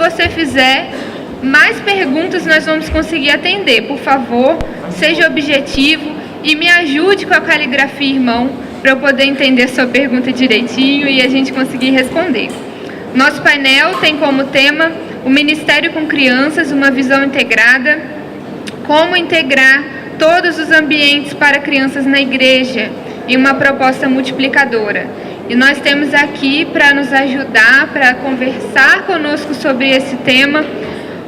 você fizer, mais perguntas nós vamos conseguir atender. Por favor, seja objetivo e me ajude com a caligrafia, irmão, para eu poder entender a sua pergunta direitinho e a gente conseguir responder. Nosso painel tem como tema o Ministério com Crianças, uma visão integrada, como integrar todos os ambientes para crianças na igreja em uma proposta multiplicadora. E nós temos aqui para nos ajudar, para conversar conosco sobre esse tema,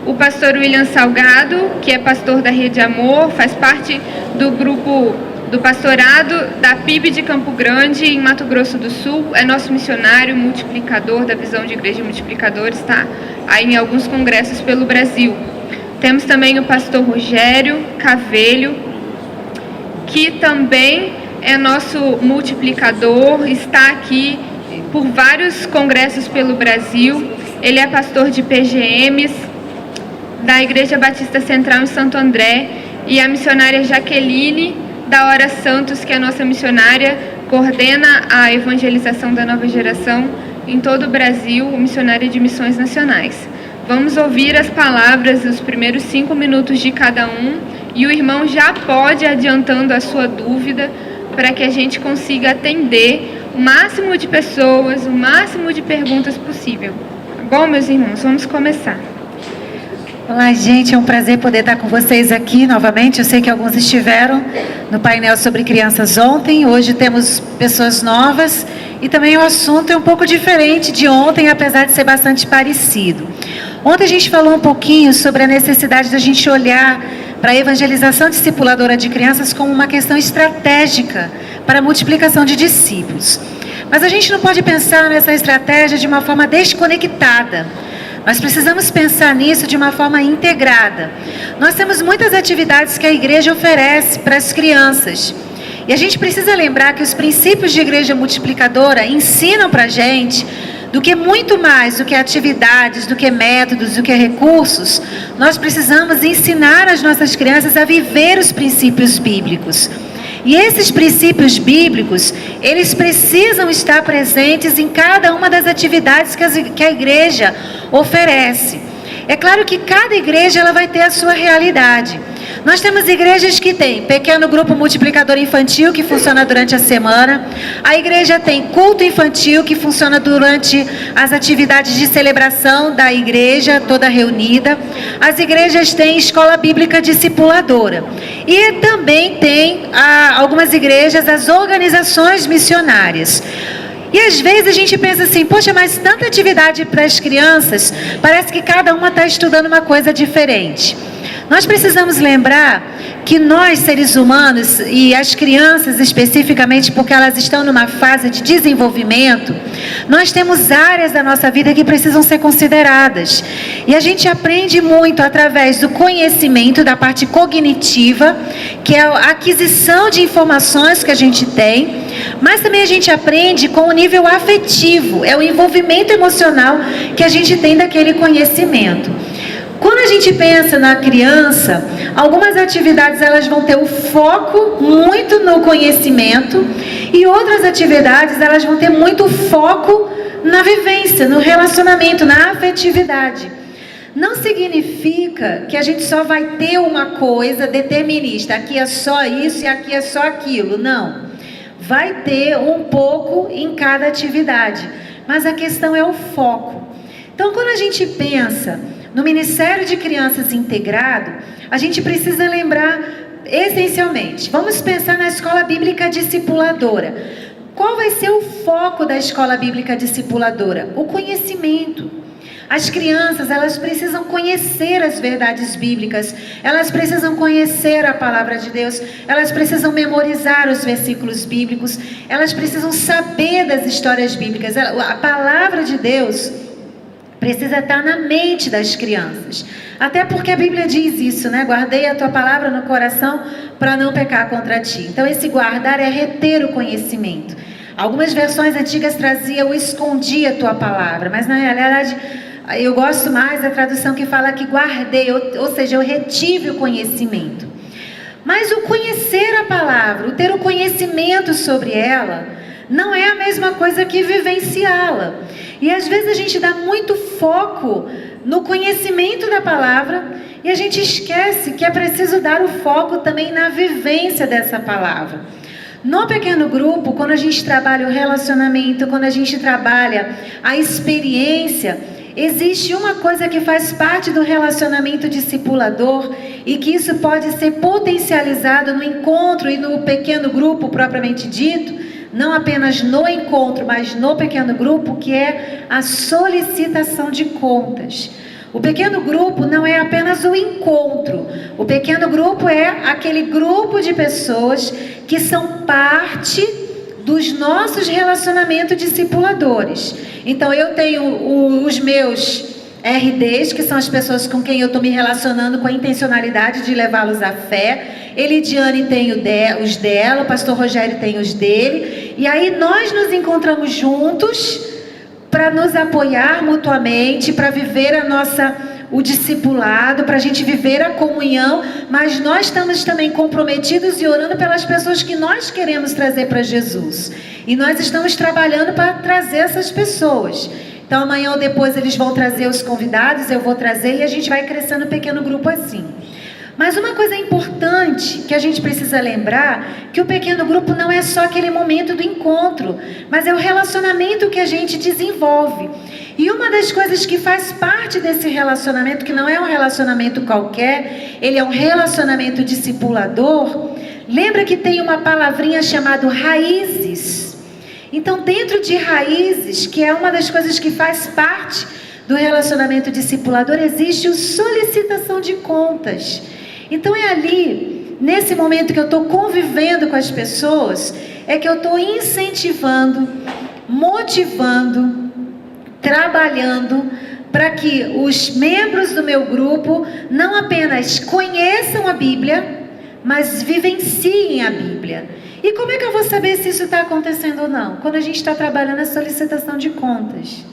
o pastor William Salgado, que é pastor da Rede Amor, faz parte do grupo do pastorado da PIB de Campo Grande, em Mato Grosso do Sul, é nosso missionário multiplicador da visão de igreja multiplicadora, está aí em alguns congressos pelo Brasil. Temos também o pastor Rogério Cavelho, que também é nosso multiplicador, está aqui por vários congressos pelo Brasil. Ele é pastor de PGMs, da Igreja Batista Central em Santo André, e a missionária Jaqueline da Hora Santos, que é a nossa missionária, coordena a evangelização da nova geração em todo o Brasil, missionária de missões nacionais. Vamos ouvir as palavras, os primeiros 5 minutos de cada um, e o irmão já pode ir adiantando a sua dúvida para que a gente consiga atender o máximo de pessoas, o máximo de perguntas possível. Tá bom, meus irmãos? Vamos começar. Olá, gente, é um prazer poder estar com vocês aqui novamente. Eu sei que alguns estiveram no painel sobre crianças ontem. Hoje temos pessoas novas e também o assunto é um pouco diferente de ontem, apesar de ser bastante parecido. Ontem a gente falou um pouquinho sobre a necessidade da gente olhar para a evangelização discipuladora de crianças como uma questão estratégica para a multiplicação de discípulos. Mas a gente não pode pensar nessa estratégia de uma forma desconectada. Nós precisamos pensar nisso de uma forma integrada. Nós temos muitas atividades que a igreja oferece para as crianças. E a gente precisa lembrar que os princípios de igreja multiplicadora ensinam para a gente do que muito mais do que atividades, do que métodos, do que recursos. Nós precisamos ensinar as nossas crianças a viver os princípios bíblicos. E esses princípios bíblicos, eles precisam estar presentes em cada uma das atividades que a igreja oferece. É claro que cada igreja ela vai ter a sua realidade. Nós temos igrejas que têm pequeno grupo multiplicador infantil, que funciona durante a semana. A igreja tem culto infantil, que funciona durante as atividades de celebração da igreja, toda reunida. As igrejas têm escola bíblica discipuladora. E também tem algumas igrejas, as organizações missionárias. E às vezes a gente pensa assim, poxa, mas tanta atividade para as crianças, parece que cada uma está estudando uma coisa diferente. Nós precisamos lembrar que nós, seres humanos, e as crianças especificamente, porque elas estão numa fase de desenvolvimento, nós temos áreas da nossa vida que precisam ser consideradas. E a gente aprende muito através do conhecimento, da parte cognitiva, que é a aquisição de informações que a gente tem, mas também a gente aprende com o nível afetivo, é o envolvimento emocional que a gente tem daquele conhecimento. Quando a gente pensa na criança, algumas atividades elas vão ter o foco muito no conhecimento e outras atividades elas vão ter muito foco na vivência, no relacionamento, na afetividade. Não significa que a gente só vai ter uma coisa determinista, aqui é só isso e aqui é só aquilo, não. Vai ter um pouco em cada atividade, mas a questão é o foco. Então, quando a gente pensa no Ministério de Crianças Integrado, a gente precisa lembrar essencialmente, vamos pensar na Escola Bíblica Discipuladora. Qual vai ser o foco da Escola Bíblica Discipuladora? O conhecimento. As crianças, elas precisam conhecer as verdades bíblicas, elas precisam conhecer a palavra de Deus, elas precisam memorizar os versículos bíblicos, elas precisam saber das histórias bíblicas. A palavra de Deus precisa estar na mente das crianças. Até porque a Bíblia diz isso, né? Guardei a tua palavra no coração para não pecar contra ti. Então esse guardar é reter o conhecimento. Algumas versões antigas traziam o escondi a tua palavra, mas na realidade eu gosto mais da tradução que fala que guardei, ou seja, eu retive o conhecimento. Mas o conhecer a palavra, o ter o conhecimento sobre ela, não é a mesma coisa que vivenciá-la. E às vezes a gente dá muito foco no conhecimento da palavra, e a gente esquece que é preciso dar o foco também na vivência dessa palavra. No pequeno grupo, quando a gente trabalha o relacionamento, quando a gente trabalha a experiência, existe uma coisa que faz parte do relacionamento discipulador e que isso pode ser potencializado no encontro e no pequeno grupo propriamente dito, não apenas no encontro, mas no pequeno grupo, que é a solicitação de contas. O pequeno grupo não é apenas o encontro. O pequeno grupo é aquele grupo de pessoas que são parte dos nossos relacionamentos discipuladores. Então eu tenho os meus RDs, que são as pessoas com quem eu estou me relacionando com a intencionalidade de levá-los à fé. Elidiane tem os dela, o pastor Rogério tem os dele. E aí nós nos encontramos juntos para nos apoiar mutuamente, para viver o discipulado, para a gente viver a comunhão, mas nós estamos também comprometidos e orando pelas pessoas que nós queremos trazer para Jesus. E nós estamos trabalhando para trazer essas pessoas. Então amanhã ou depois eles vão trazer os convidados, eu vou trazer e a gente vai crescendo um pequeno grupo assim. Mas uma coisa importante que a gente precisa lembrar, que o pequeno grupo não é só aquele momento do encontro, mas é o relacionamento que a gente desenvolve. E uma das coisas que faz parte desse relacionamento, que não é um relacionamento qualquer, ele é um relacionamento discipulador, lembra que tem uma palavrinha chamada raízes. Então, dentro de raízes, que é uma das coisas que faz parte do relacionamento discipulador, existe a solicitação de contas. Então é ali, nesse momento que eu estou convivendo com as pessoas, é que eu estou incentivando, motivando, trabalhando para que os membros do meu grupo não apenas conheçam a Bíblia, mas vivenciem a Bíblia. E como é que eu vou saber se isso está acontecendo ou não? Quando a gente está trabalhando a solicitação de contas.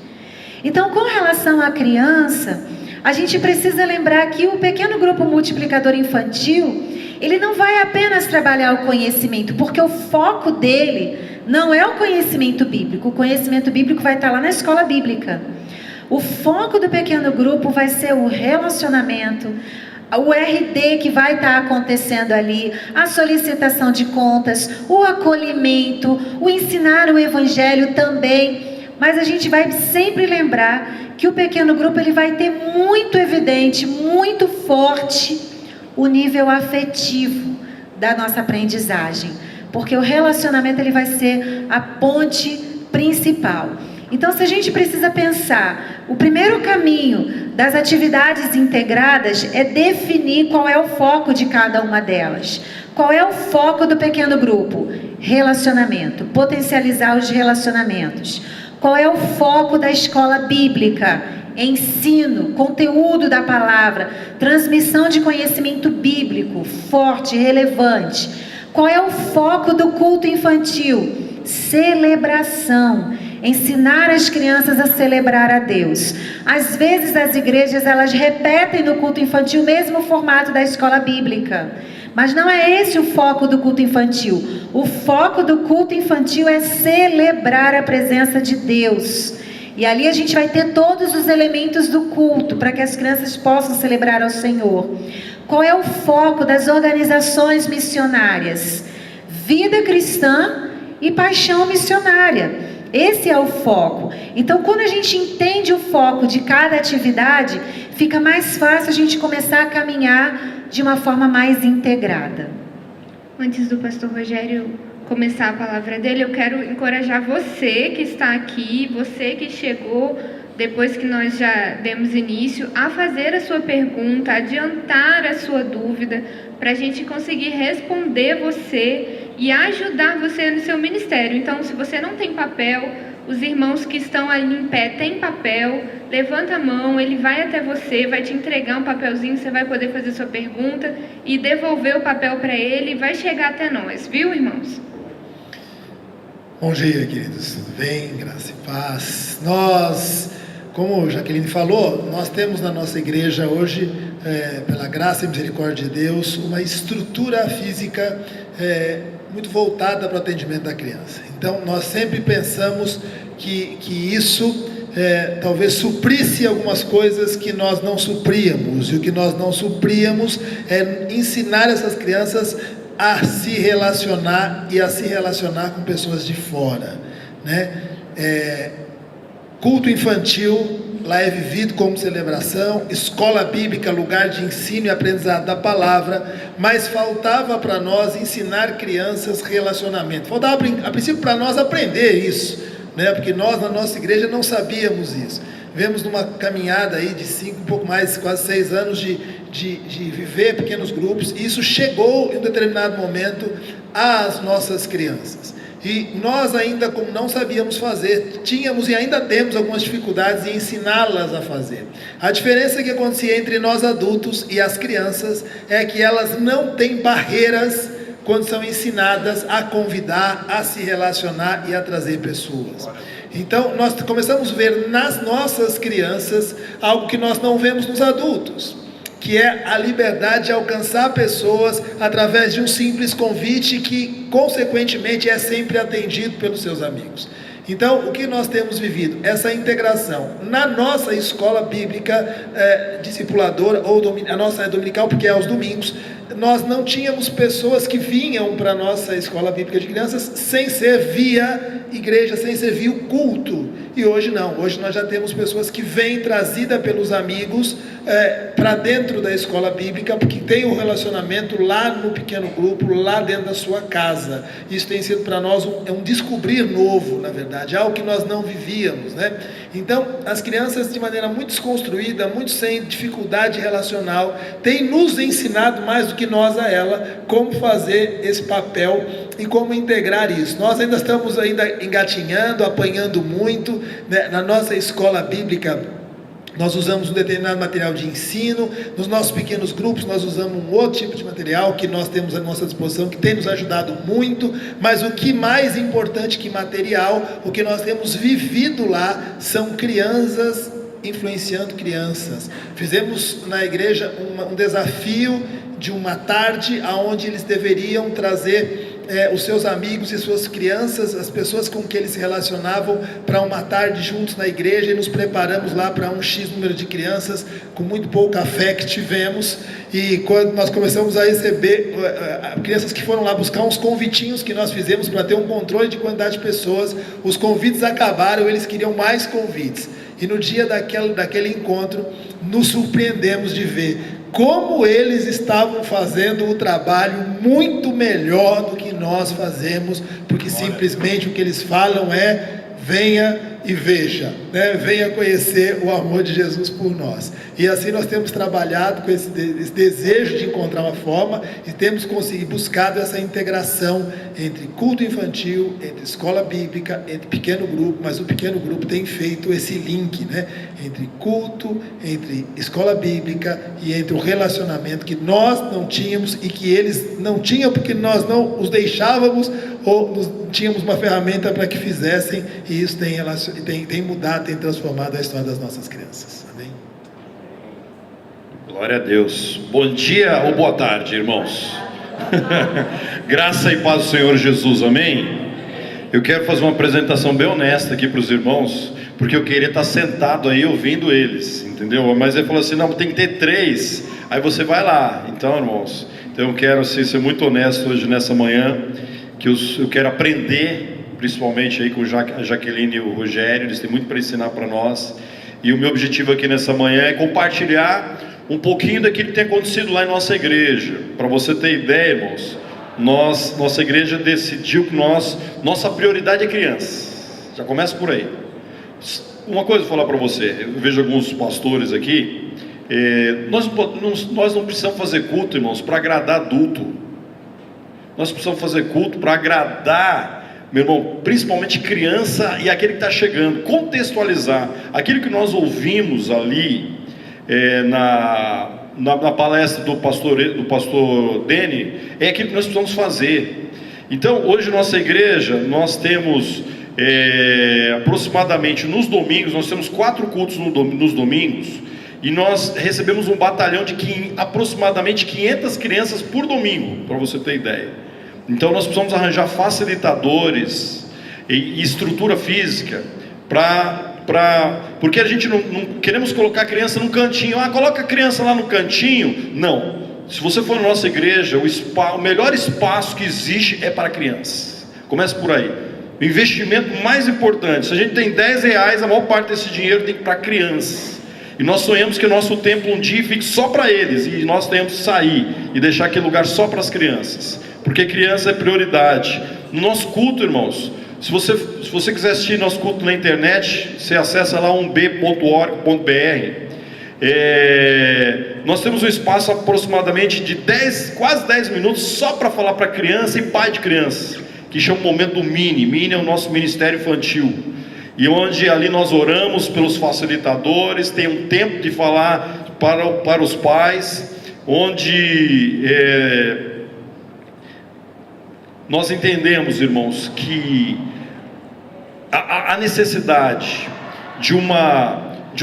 Então, com relação à criança, a gente precisa lembrar que o pequeno grupo multiplicador infantil, ele não vai apenas trabalhar o conhecimento, porque o foco dele não é o conhecimento bíblico. O conhecimento bíblico vai estar lá na escola bíblica. O foco do pequeno grupo vai ser o relacionamento, o RD que vai estar acontecendo ali, a solicitação de contas, o acolhimento, o ensinar o evangelho também. Mas a gente vai sempre lembrar que o pequeno grupo ele vai ter muito evidente, muito forte o nível afetivo da nossa aprendizagem. Porque o relacionamento ele vai ser a ponte principal. Então, se a gente precisa pensar, o primeiro caminho das atividades integradas é definir qual é o foco de cada uma delas. Qual é o foco do pequeno grupo? Relacionamento, potencializar os relacionamentos. Qual é o foco da escola bíblica? Ensino, conteúdo da palavra, transmissão de conhecimento bíblico, forte, relevante. Qual é o foco do culto infantil? Celebração, ensinar as crianças a celebrar a Deus. Às vezes as igrejas elas repetem no culto infantil o mesmo formato da escola bíblica. Mas não é esse o foco do culto infantil. O foco do culto infantil é celebrar a presença de Deus. E ali a gente vai ter todos os elementos do culto para que as crianças possam celebrar ao Senhor. Qual é o foco das organizações missionárias? Vida cristã e paixão missionária. Esse é o foco. Então, quando a gente entende o foco de cada atividade, fica mais fácil a gente começar a caminhar de uma forma mais integrada. Antes do pastor Rogério começar a palavra dele, eu quero encorajar você que está aqui, você que chegou depois que nós já demos início, a fazer a sua pergunta, adiantar a sua dúvida, para a gente conseguir responder você e ajudar você no seu ministério. Então, se você não tem papel, os irmãos que estão ali em pé têm papel, levanta a mão, ele vai até você, vai te entregar um papelzinho, você vai poder fazer sua pergunta e devolver o papel para ele e vai chegar até nós, viu, irmãos? Bom dia, queridos, tudo bem? Graça e paz. Nós, como a Jaqueline falou, nós temos na nossa igreja hoje, pela graça e misericórdia de Deus, uma estrutura física muito voltada para o atendimento da criança. Então, nós sempre pensamos que isso talvez suprisse algumas coisas que nós não supríamos, e o que nós não supríamos é ensinar essas crianças a se relacionar e a se relacionar com pessoas de fora, né? Culto infantil lá é vivido como celebração, escola bíblica, lugar de ensino e aprendizado da palavra, mas faltava para nós ensinar crianças relacionamento, faltava a princípio para nós aprender isso, né? Porque nós na nossa igreja não sabíamos isso. Vemos numa caminhada aí de um pouco mais, quase 6 anos de viver pequenos grupos, e isso chegou em um determinado momento às nossas crianças. E nós ainda, como não sabíamos fazer, tínhamos e ainda temos algumas dificuldades em ensiná-las a fazer. A diferença que acontecia entre nós adultos e as crianças é que elas não têm barreiras quando são ensinadas a convidar, a se relacionar e a trazer pessoas. Então nós começamos a ver nas nossas crianças algo que nós não vemos nos adultos, que é a liberdade de alcançar pessoas através de um simples convite que, consequentemente, é sempre atendido pelos seus amigos. Então, o que nós temos vivido? Essa integração. Na nossa escola bíblica discipuladora, a nossa é dominical porque é aos domingos, nós não tínhamos pessoas que vinham para a nossa escola bíblica de crianças sem ser via igreja, sem ser via o culto. E hoje não, hoje nós já temos pessoas que vêm trazida pelos amigos para dentro da escola bíblica, porque tem um relacionamento lá no pequeno grupo, lá dentro da sua casa. Isso tem sido para nós um descobrir novo, na verdade, algo que nós não vivíamos, né? Então, as crianças, de maneira muito desconstruída, muito sem dificuldade relacional, têm nos ensinado mais do que nós a ela, como fazer esse papel e como integrar isso. Nós ainda estamos engatinhando, apanhando muito, né? Na nossa escola bíblica, nós usamos um determinado material de ensino. Nos nossos pequenos grupos nós usamos um outro tipo de material que nós temos à nossa disposição, que tem nos ajudado muito. Mas o que mais importante que material, o que nós temos vivido lá são crianças influenciando crianças. Fizemos na igreja um desafio de uma tarde onde eles deveriam trazer os seus amigos e suas crianças, as pessoas com que eles se relacionavam, para uma tarde juntos na igreja, e nos preparamos lá para um X número de crianças, com muito pouca fé que tivemos. E quando nós começamos a receber crianças que foram lá buscar uns convitinhos que nós fizemos para ter um controle de quantidade de pessoas, os convites acabaram, eles queriam mais convites. E no dia daquele encontro, nos surpreendemos de ver como eles estavam fazendo o trabalho muito melhor do que nós fazemos, porque simplesmente o que eles falam é: venha e veja, né? Venha conhecer o amor de Jesus por nós. E assim nós temos trabalhado com esse desejo de encontrar uma forma, e temos buscado essa integração entre culto infantil, entre escola bíblica, entre pequeno grupo. Mas o pequeno grupo tem feito esse link, né? Entre culto, entre escola bíblica e entre o relacionamento que nós não tínhamos e que eles não tinham, porque nós não os deixávamos ou tínhamos uma ferramenta para que fizessem. E isso tem mudado, tem transformado a história das nossas crianças. Amém? Glória a Deus. Bom dia ou boa tarde, irmãos. Graça e paz do Senhor Jesus, amém? Eu quero fazer uma apresentação bem honesta aqui para os irmãos, porque eu queria estar sentado aí ouvindo eles, entendeu? Mas ele falou assim: não, tem que ter 3, aí você vai lá. Então, irmãos, eu quero assim, ser muito honesto hoje nessa manhã, que eu quero aprender, principalmente aí com a Jaqueline e o Rogério. Eles têm muito para ensinar para nós, e o meu objetivo aqui nessa manhã é compartilhar um pouquinho daquilo que tem acontecido lá em nossa igreja. Para você ter ideia, irmãos, nossa igreja decidiu que nossa prioridade é crianças. Já começa por aí. Uma coisa eu vou falar para você, eu vejo alguns pastores aqui, nós não precisamos fazer culto, irmãos, para agradar adulto. Nós precisamos fazer culto para agradar, meu irmão, principalmente criança e aquele que está chegando. Contextualizar aquilo que nós ouvimos ali na palestra do pastor Deni, é aquilo que nós precisamos fazer. Então, hoje nossa igreja, nós temos aproximadamente nos domingos, nós temos 4 cultos nos domingos, e nós recebemos um batalhão de aproximadamente 500 crianças por domingo, para você ter ideia. Então nós precisamos arranjar facilitadores e estrutura física para porque a gente não queremos colocar a criança num cantinho. Coloca a criança lá no cantinho. Não. Se você for na nossa igreja, o melhor espaço que existe é para crianças. Começa por aí. O investimento mais importante, se a gente tem R$10, a maior parte desse dinheiro tem que ir para crianças. E nós sonhamos que o nosso templo um dia fique só para eles, e nós temos que sair e deixar aquele lugar só para as crianças, porque criança é prioridade. No nosso culto, irmãos, se você quiser assistir nosso culto na internet, você acessa lá umb.org.br. Nós temos um espaço aproximadamente de quase 10 minutos só para falar para criança e pai de criança, que chama o momento do Mini. Mini é o nosso ministério infantil, e onde ali nós oramos pelos facilitadores, tem um tempo de falar para os pais, onde nós entendemos, irmãos, que a necessidade de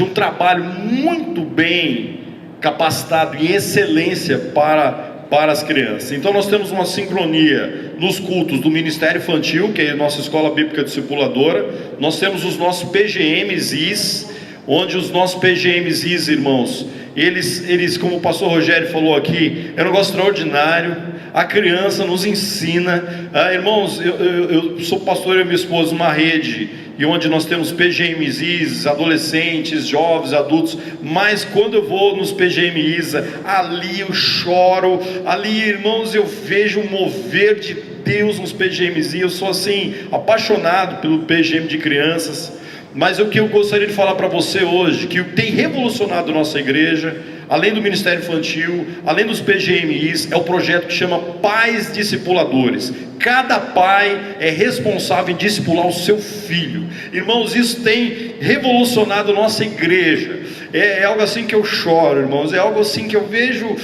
um trabalho muito bem capacitado e excelência para as crianças. Então nós temos uma sincronia nos cultos do Ministério Infantil, que é a nossa Escola Bíblica Discipuladora. Nós temos os nossos PGMs, onde os nossos PGMs, irmãos, eles, como o pastor Rogério falou aqui, é um negócio extraordinário. A criança nos ensina, irmãos, eu sou pastor e minha esposa, uma rede, e onde nós temos PGMs, adolescentes, jovens, adultos, mas quando eu vou nos PGMs, ali eu choro, ali, irmãos, eu vejo o mover de Deus nos PGMs, eu sou assim, apaixonado pelo PGM de crianças. Mas o que eu gostaria de falar para você hoje, que tem revolucionado nossa igreja, além do Ministério Infantil, além dos PGMs, é o projeto que chama Pais Discipuladores. Cada pai é responsável em discipular o seu filho. Irmãos, isso tem revolucionado nossa igreja. É algo assim que eu choro, irmãos. É algo assim que eu vejo,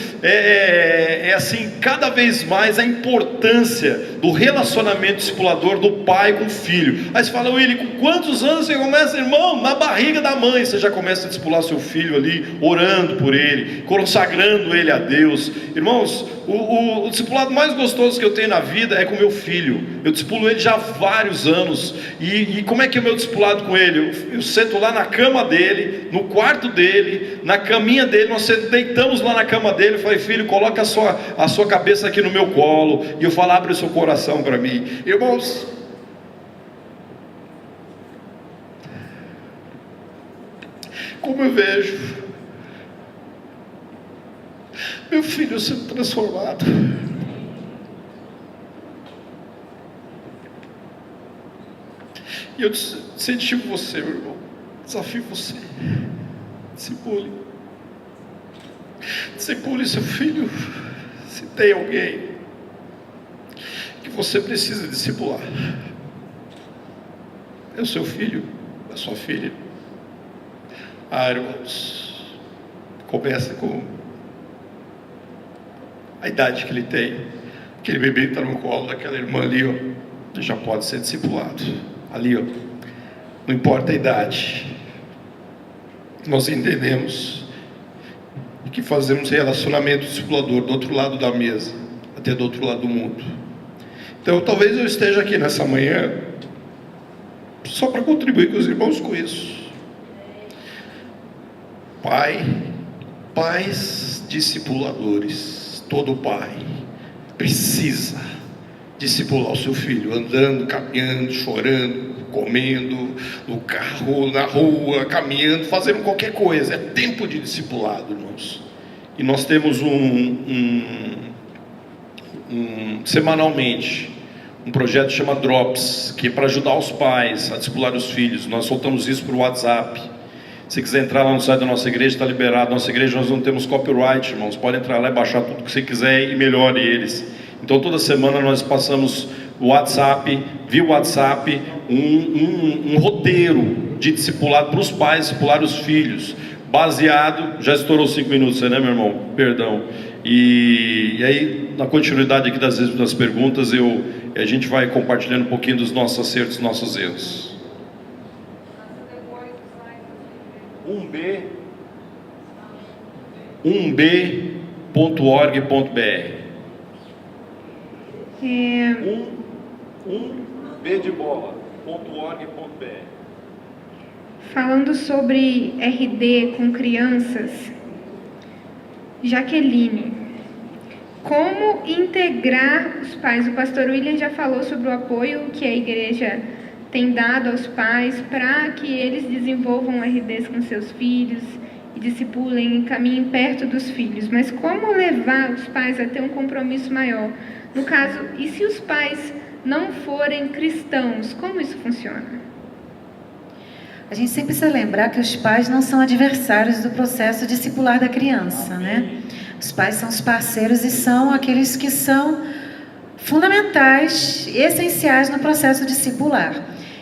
assim, cada vez mais a importância do relacionamento discipulador do pai com o filho. Aí você fala, Willy, com quantos anos você começa, irmão? Na barriga da mãe você já começa a discipular seu filho ali, orando por ele, consagrando ele a Deus. Irmãos, o discipulado mais gostoso que eu tenho na vida é com meu filho. Eu discipulo ele já há vários anos. E como é que é o meu discipulado com ele? Eu sento lá na cama dele, no quarto dele, na caminha dele. Nós deitamos lá na cama dele. Eu falei, filho, coloca a sua cabeça aqui no meu colo. E eu falo, abre o seu coração para mim. Irmãos, como eu vejo meu filho sendo transformado. E eu incentivo você, meu irmão, desafio você, discipule seu filho. Se tem alguém que você precisa discipular, é o seu filho, a sua filha. Irmãos, começa com a idade que ele tem. Aquele bebê está no colo daquela irmã ali, ó, já pode ser discipulado. Ali, ó, não importa a idade. Nós entendemos que fazemos relacionamento discipulador do outro lado da mesa, até do outro lado do mundo. Então, talvez eu esteja aqui nessa manhã só para contribuir com os irmãos com isso. Pais discipuladores. Todo pai precisa discipular o seu filho, andando, caminhando, chorando, comendo, no carro, na rua, caminhando, fazendo qualquer coisa. É tempo de discipulado, irmãos. E nós temos semanalmente um projeto que chama Drops, que é para ajudar os pais a discipular os filhos. Nós soltamos isso por WhatsApp. Se quiser entrar lá no site da nossa igreja, está liberado. Nossa igreja, nós não temos copyright, irmãos. Pode entrar lá e baixar tudo que você quiser e melhore eles. Então toda semana nós passamos o WhatsApp, via WhatsApp, um roteiro de discipulado para os pais, discipular os filhos, baseado, já estourou 5 minutos, né, meu irmão? Perdão. E aí, na continuidade aqui das perguntas, a gente vai compartilhando um pouquinho dos nossos acertos, dos nossos erros. umb.org.br. B de bola, .org.br. Falando sobre RD com crianças, Jaqueline, como integrar os pais? O pastor William já falou sobre o apoio que a igreja tem dado aos pais para que eles desenvolvam RDs com seus filhos e discipulem e caminhem perto dos filhos. Mas como levar os pais a ter um compromisso maior? No caso, e se os pais não forem cristãos, como isso funciona? A gente sempre precisa lembrar que os pais não são adversários do processo discipular da criança, né? Os pais são os parceiros e são aqueles que são fundamentais, essenciais no processo discipular.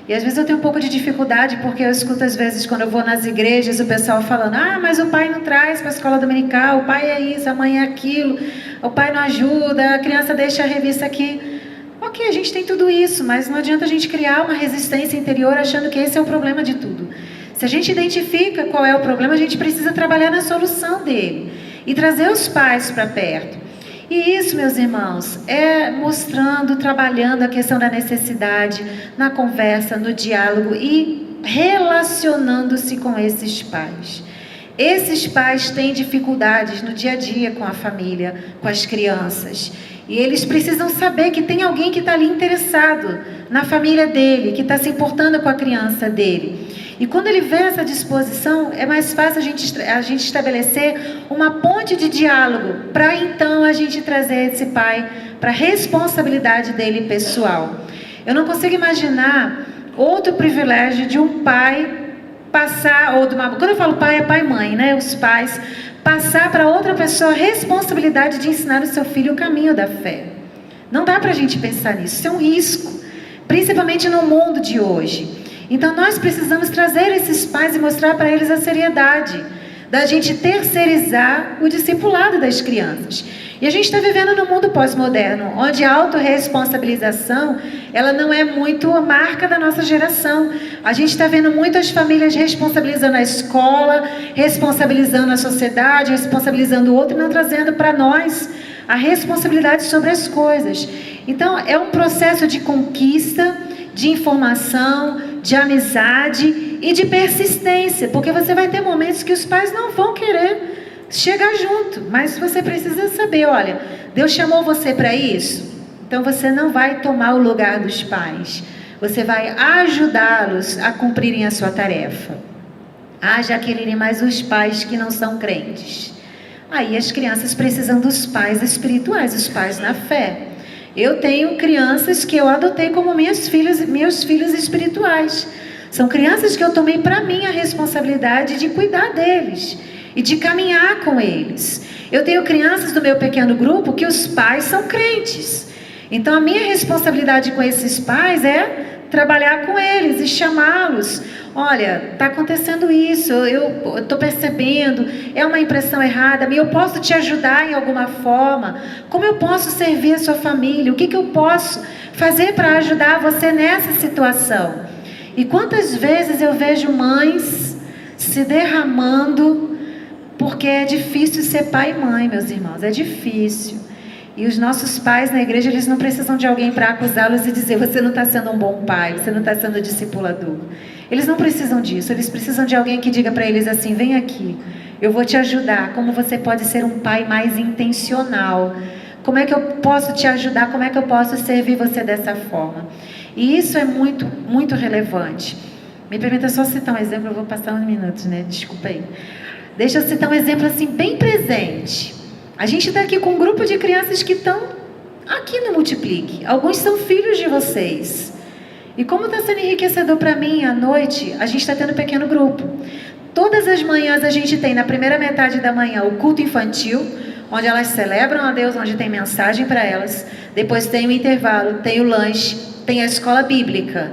E às vezes eu tenho um pouco de dificuldade, porque eu escuto às vezes quando eu vou nas igrejas o pessoal falando: ah, mas o pai não traz para a escola dominical, o pai é isso, a mãe é aquilo, o pai não ajuda, a criança deixa a revista aqui. Ok, a gente tem tudo isso, mas não adianta a gente criar uma resistência interior achando que esse é o problema de tudo. Se a gente identifica qual é o problema, a gente precisa trabalhar na solução dele e trazer os pais para perto. E isso, meus irmãos, é mostrando, trabalhando a questão da necessidade na conversa, no diálogo e relacionando-se com esses pais. Esses pais têm dificuldades no dia a dia com a família, com as crianças. E eles precisam saber que tem alguém que está ali interessado na família dele, que está se importando com a criança dele. E quando ele vê essa disposição, é mais fácil a gente estabelecer uma ponte de diálogo para então a gente trazer esse pai para a responsabilidade dele pessoal. Eu não consigo imaginar outro privilégio de um pai passar, quando eu falo pai, é pai e mãe, né? Os pais passar para outra pessoa a responsabilidade de ensinar o seu filho o caminho da fé. Não dá para a gente pensar nisso, isso é um risco, principalmente no mundo de hoje. Então nós precisamos trazer esses pais e mostrar para eles a seriedade da gente terceirizar o discipulado das crianças. E a gente está vivendo num mundo pós-moderno, onde a autorresponsabilização, ela não é muito a marca da nossa geração. A gente está vendo muitas famílias responsabilizando a escola, responsabilizando a sociedade, responsabilizando o outro e não trazendo para nós a responsabilidade sobre as coisas. Então, é um processo de conquista, de informação, de amizade e de persistência, porque você vai ter momentos que os pais não vão querer chegar junto, mas você precisa saber, olha, Deus chamou você para isso, então você não vai tomar o lugar dos pais, você vai ajudá-los a cumprirem a sua tarefa. Ah, Jaqueline, mas os pais que não são crentes, aí as crianças precisam dos pais espirituais, os pais na fé. Eu tenho crianças que eu adotei como meus filhos espirituais. São crianças que eu tomei para mim a responsabilidade de cuidar deles e de caminhar com eles. Eu tenho crianças do meu pequeno grupo que os pais são crentes. Então a minha responsabilidade com esses pais é trabalhar com eles e chamá-los. Olha, está acontecendo isso, eu estou percebendo, é uma impressão errada, eu posso te ajudar em alguma forma? Como eu posso servir a sua família? O que eu posso fazer para ajudar você nessa situação? E quantas vezes eu vejo mães se derramando, porque é difícil ser pai e mãe, meus irmãos, é difícil. E os nossos pais na igreja, eles não precisam de alguém para acusá-los e dizer: você não está sendo um bom pai, você não está sendo discipulador. Eles não precisam disso, eles precisam de alguém que diga para eles assim: vem aqui, eu vou te ajudar, como você pode ser um pai mais intencional, como é que eu posso te ajudar, como é que eu posso servir você dessa forma. E isso é muito, muito relevante. Me permita só citar um exemplo, eu vou passar uns minutos, né? Desculpa aí. Deixa eu citar um exemplo assim, bem presente. A gente está aqui com um grupo de crianças que estão aqui no Multiplique. Alguns são filhos de vocês. E como está sendo enriquecedor para mim, à noite, a gente está tendo um pequeno grupo. Todas as manhãs a gente tem, na primeira metade da manhã, o culto infantil, onde elas celebram a Deus, onde tem mensagem para elas. Depois tem o intervalo, tem o lanche, tem a escola bíblica.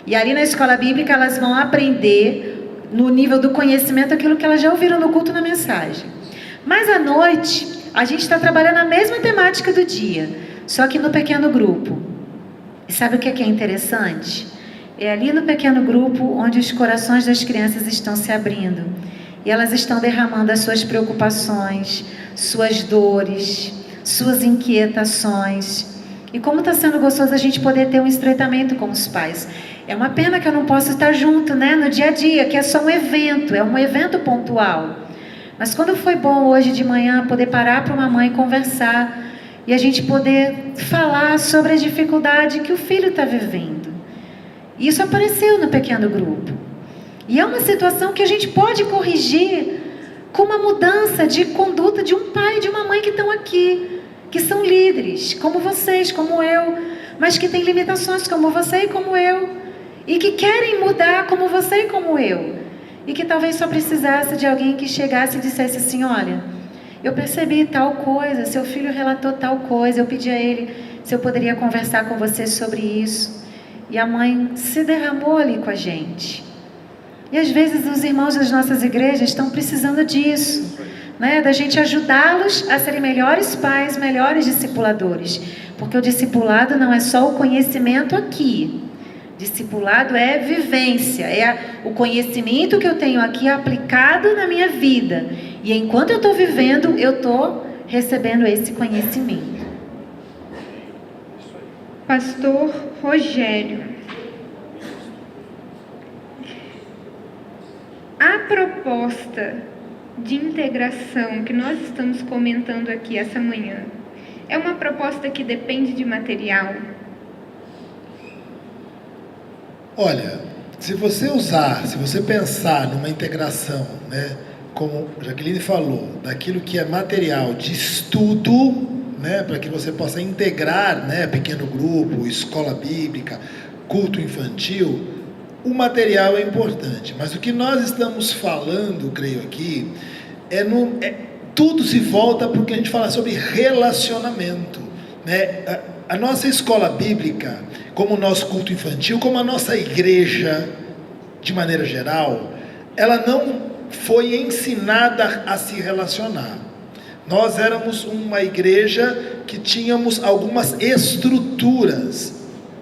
E ali na escola bíblica elas vão aprender, no nível do conhecimento, aquilo que elas já ouviram no culto, na mensagem. Mas à noite a gente está trabalhando a mesma temática do dia, só que no pequeno grupo. E sabe o que é interessante? É ali no pequeno grupo onde os corações das crianças estão se abrindo. E elas estão derramando as suas preocupações, suas dores, suas inquietações. E como está sendo gostoso a gente poder ter um estreitamento com os pais. É uma pena que eu não posso estar junto, né, no dia a dia, que é só um evento, é um evento pontual. Mas quando foi bom hoje de manhã poder parar para uma mãe conversar e a gente poder falar sobre a dificuldade que o filho está vivendo. Isso apareceu no pequeno grupo. E é uma situação que a gente pode corrigir com uma mudança de conduta de um pai e de uma mãe que estão aqui, que são líderes, como vocês, como eu, mas que têm limitações como você e como eu, e que querem mudar como você e como eu, e que talvez só precisasse de alguém que chegasse e dissesse assim: olha, eu percebi tal coisa, seu filho relatou tal coisa, eu pedi a ele se eu poderia conversar com você sobre isso, e a mãe se derramou ali com a gente. E às vezes os irmãos das nossas igrejas estão precisando disso, né? Da gente ajudá-los a serem melhores pais, melhores discipuladores, porque o discipulado não é só o conhecimento aqui. Discipulado é vivência, é o conhecimento que eu tenho aqui aplicado na minha vida. E enquanto eu estou vivendo, eu estou recebendo esse conhecimento. Pastor Rogério. A proposta de integração que nós estamos comentando aqui essa manhã é uma proposta que depende de material? Olha, se você pensar numa integração, né, como Jaqueline falou, daquilo que é material de estudo, né, para que você possa integrar, né, pequeno grupo, escola bíblica, culto infantil, o material é importante. Mas o que nós estamos falando, creio aqui, tudo se volta para o que a gente fala sobre relacionamento, né? A nossa escola bíblica, como o nosso culto infantil, como a nossa igreja, de maneira geral, ela não foi ensinada a se relacionar. Nós éramos uma igreja que tínhamos algumas estruturas,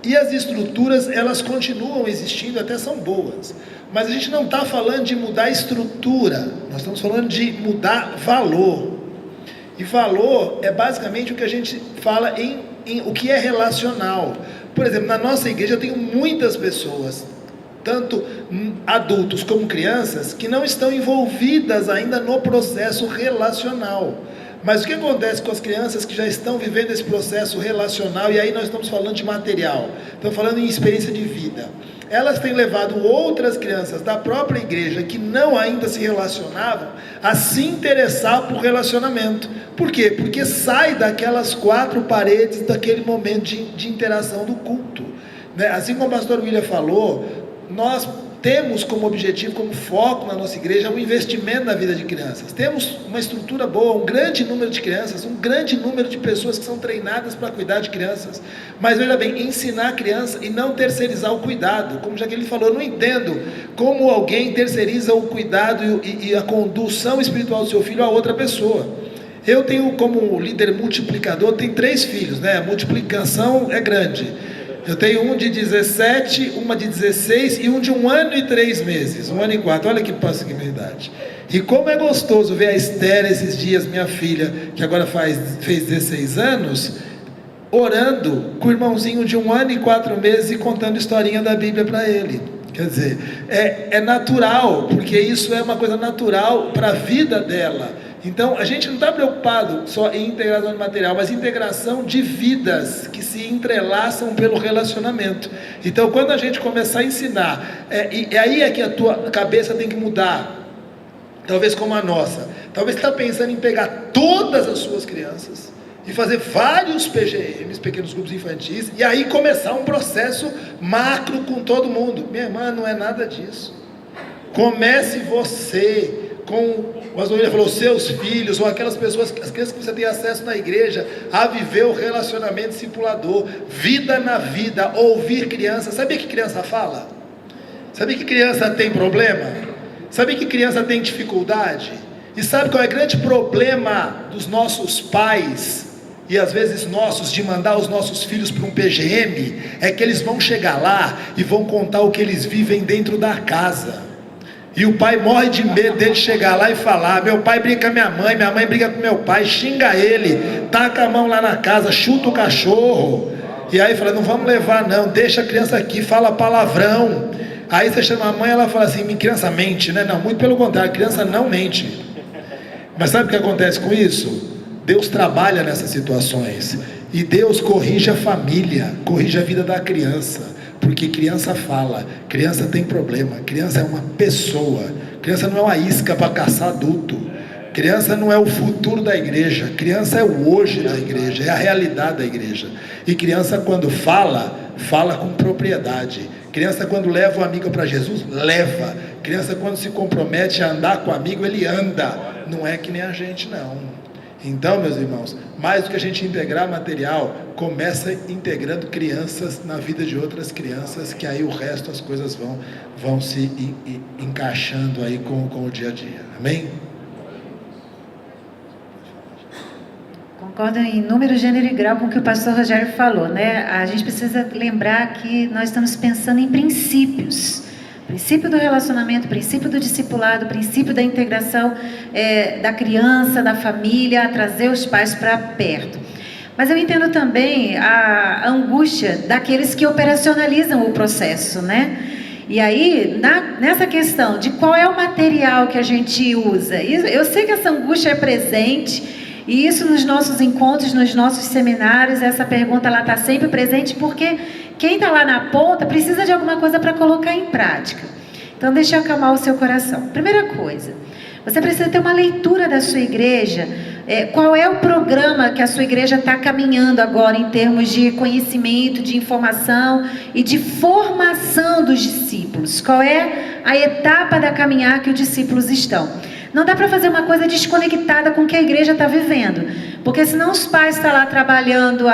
e as estruturas, elas continuam existindo, até são boas, mas a gente não está falando de mudar estrutura, nós estamos falando de mudar valor. E valor é basicamente o que a gente fala em o que é relacional. Por exemplo, na nossa igreja eu tenho muitas pessoas, tanto adultos como crianças, que não estão envolvidas ainda no processo relacional. Mas o que acontece com as crianças que já estão vivendo esse processo relacional, e aí nós estamos falando de material, estamos falando em experiência de vida. Elas têm levado outras crianças da própria igreja que não ainda se relacionavam a se interessar por relacionamento. Por quê? Porque sai daquelas quatro paredes daquele momento de interação do culto, né? Assim como o pastor William falou, nós temos como objetivo, como foco na nossa igreja, um investimento na vida de crianças. Temos uma estrutura boa, um grande número de crianças, um grande número de pessoas que são treinadas para cuidar de crianças. Mas veja bem, ensinar a criança e não terceirizar o cuidado. Como já que ele falou, eu não entendo como alguém terceiriza o cuidado e a condução espiritual do seu filho a outra pessoa. Eu tenho como líder multiplicador, tenho 3 filhos, né? A multiplicação é grande. Eu tenho um de 17, uma de 16 e um de 1 ano e 3 meses, 1 ano e 4, olha que passa aqui a minha idade. E como é gostoso ver a Esther esses dias, minha filha, que agora fez 16 anos, orando com o irmãozinho de 1 ano e 4 meses e contando historinha da Bíblia para ele. Quer dizer, é natural, porque isso é uma coisa natural para a vida dela. Então, a gente não está preocupado só em integração de material, mas integração de vidas que se entrelaçam pelo relacionamento. Então, quando a gente começar a ensinar, e aí é que a tua cabeça tem que mudar, talvez como a nossa. Talvez você está pensando em pegar todas as suas crianças e fazer vários PGMs, pequenos grupos infantis, e aí começar um processo macro com todo mundo. Minha irmã, não é nada disso. Comece você com, o pastor William falou, seus filhos, ou aquelas pessoas, as crianças que você tem acesso na igreja, a viver o relacionamento discipulador, vida na vida, ouvir criança. Sabia que criança fala? Sabia que criança tem problema? Sabia que criança tem dificuldade? E sabe qual é o grande problema dos nossos pais, e às vezes nossos, de mandar os nossos filhos para um PGM? É que eles vão chegar lá e vão contar o que eles vivem dentro da casa. E o pai morre de medo dele chegar lá e falar: meu pai briga com a minha mãe briga com meu pai, xinga ele, taca a mão lá na casa, chuta o cachorro. E aí fala, não vamos levar não, deixa a criança aqui, fala palavrão. Aí você chama a mãe, ela fala assim, minha criança mente, né? Não, muito pelo contrário, a criança não mente. Mas sabe o que acontece com isso? Deus trabalha nessas situações. E Deus corrige a família, corrige a vida da criança. Porque criança fala, criança tem problema, criança é uma pessoa. Criança não é uma isca para caçar adulto. Criança não é o futuro da igreja, criança é o hoje da igreja, é a realidade da igreja. E criança quando fala, fala com propriedade. Criança quando leva o amigo para Jesus, leva. Criança quando se compromete a andar com o amigo, ele anda. Não é que nem a gente não. Então, meus irmãos, mais do que a gente integrar material, começa integrando crianças na vida de outras crianças, que aí o resto as coisas vão se encaixando aí com o dia a dia. Amém? Concordo em número, gênero e grau com o que o pastor Rogério falou, né? A gente precisa lembrar que nós estamos pensando em princípios. Princípio do relacionamento, princípio do discipulado, princípio da integração da criança, da família, trazer os pais para perto. Mas eu entendo também a angústia daqueles que operacionalizam o processo, né? E aí, nessa questão de qual é o material que a gente usa, eu sei que essa angústia é presente. E isso nos nossos encontros, nos nossos seminários, essa pergunta ela está sempre presente, porque quem está lá na ponta precisa de alguma coisa para colocar em prática. Então, deixa eu acalmar o seu coração. Primeira coisa, você precisa ter uma leitura da sua igreja. Qual é o programa que a sua igreja está caminhando agora em termos de conhecimento, de informação e de formação dos discípulos? Qual é a etapa da caminhar que os discípulos estão? Não dá para fazer uma coisa desconectada com o que a igreja está vivendo. Porque senão os pais estão lá trabalhando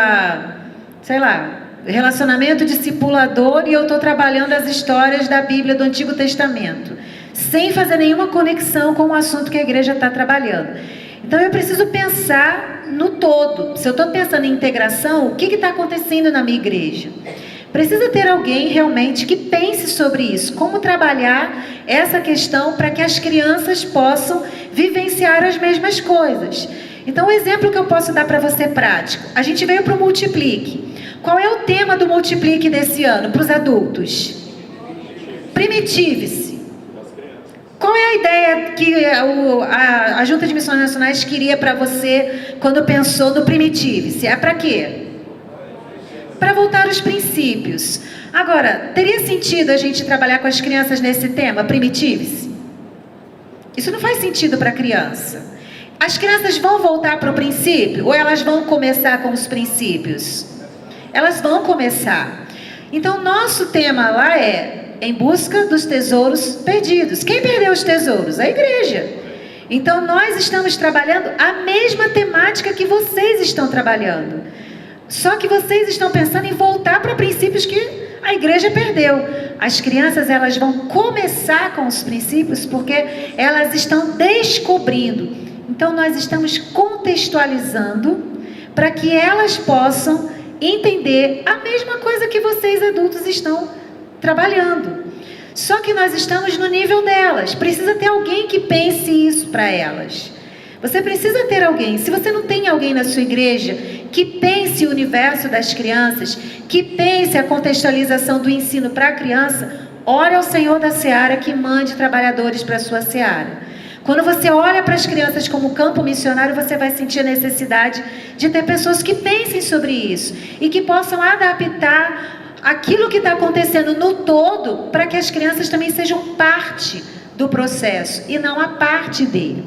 relacionamento discipulador e eu estou trabalhando as histórias da Bíblia do Antigo Testamento. Sem fazer nenhuma conexão com o assunto que a igreja está trabalhando. Então eu preciso pensar no todo. Se eu estou pensando em integração, o que está acontecendo na minha igreja? Precisa ter alguém realmente que pense sobre isso, como trabalhar essa questão para que as crianças possam vivenciar as mesmas coisas. Então, o exemplo que eu posso dar para você prático, a gente veio para o Multiplique. Qual é o tema do Multiplique desse ano para os adultos? Primitive-se. Qual é a ideia que a Junta de Missões Nacionais queria para você quando pensou no Primitive-se? É para quê? Para voltar aos princípios. Agora, teria sentido a gente trabalhar com as crianças nesse tema, Primitive-se? Isso não faz sentido para a criança. As crianças vão voltar para o princípio ou elas vão começar com os princípios? Elas vão começar. Então, nosso tema lá é em busca dos tesouros perdidos. Quem perdeu os tesouros? A igreja. Então, nós estamos trabalhando a mesma temática que vocês estão trabalhando. Só que vocês estão pensando em voltar para princípios que a igreja perdeu. As crianças, elas vão começar com os princípios porque elas estão descobrindo. Então, nós estamos contextualizando para que elas possam entender a mesma coisa que vocês adultos estão trabalhando. Só que nós estamos no nível delas. Precisa ter alguém que pense isso para elas. Você precisa ter alguém. Se você não tem alguém na sua igreja que pense o universo das crianças, que pense a contextualização do ensino para a criança, ore ao Senhor da Seara que mande trabalhadores para a sua Seara. Quando você olha para as crianças como campo missionário, você vai sentir a necessidade de ter pessoas que pensem sobre isso e que possam adaptar aquilo que está acontecendo no todo para que as crianças também sejam parte do processo e não a parte dele.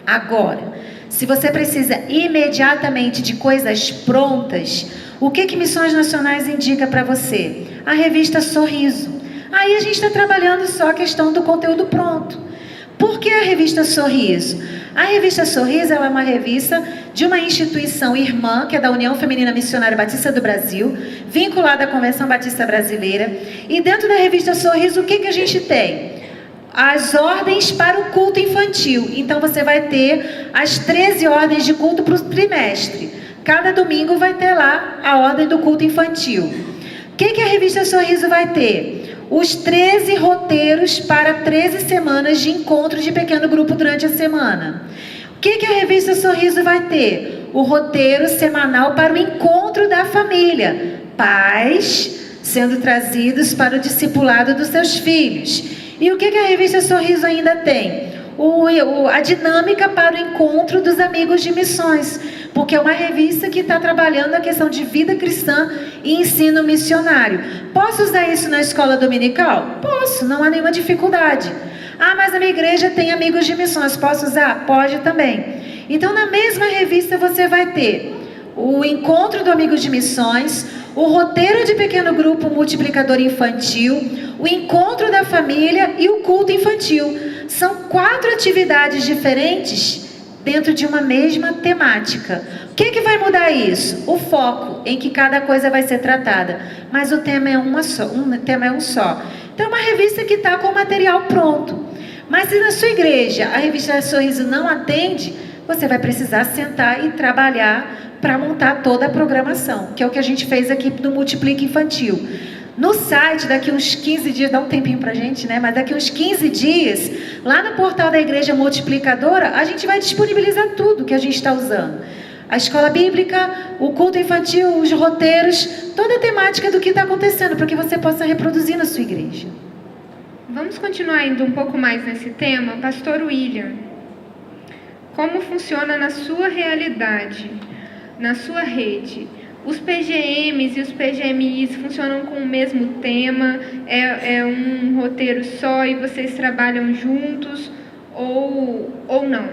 Agora, se você precisa imediatamente de coisas prontas, o que Missões Nacionais indica para você? A revista Sorriso. Aí a gente está trabalhando só a questão do conteúdo pronto. Por que a revista Sorriso? A revista Sorriso ela é uma revista de uma instituição irmã, que é da União Feminina Missionária Batista do Brasil, vinculada à Convenção Batista Brasileira. E dentro da revista Sorriso, o que a gente tem? As ordens para o culto infantil. Então você vai ter as 13 ordens de culto para o trimestre. Cada domingo vai ter lá a ordem do culto infantil. O que a revista Sorriso vai ter? Os 13 roteiros para 13 semanas de encontro de pequeno grupo durante a semana. O que a revista Sorriso vai ter? O roteiro semanal para o encontro da família. pais sendo trazidos para o discipulado dos seus filhos. E o que a revista Sorriso ainda tem? A dinâmica para o encontro dos amigos de missões, porque é uma revista que está trabalhando a questão de vida cristã e ensino missionário. Posso usar isso na escola dominical? Posso, não há nenhuma dificuldade. Ah, mas a minha igreja tem amigos de missões, posso usar? Pode também. Então, na mesma revista você vai ter o encontro do Amigos de Missões, o roteiro de pequeno grupo multiplicador infantil, o encontro da família e o culto infantil. São 4 atividades diferentes dentro de uma mesma temática. O que vai mudar isso? O foco em que cada coisa vai ser tratada. Mas o tema é um só. Então é uma revista que está com o material pronto. Mas se na sua igreja a revista Sorriso não atende, você vai precisar sentar e trabalhar para montar toda a programação, que é o que a gente fez aqui no Multiplica Infantil. No site, daqui uns 15 dias, dá um tempinho pra gente, né? Mas daqui uns 15 dias, lá no portal da Igreja Multiplicadora, a gente vai disponibilizar tudo que a gente está usando. A escola bíblica, o culto infantil, os roteiros, toda a temática do que está acontecendo, para que você possa reproduzir na sua igreja. Vamos continuar indo um pouco mais nesse tema. Pastor William, como funciona na sua realidade, na sua rede? Os PGMs e os PGMIs funcionam com o mesmo tema? É um roteiro só e vocês trabalham juntos ou não?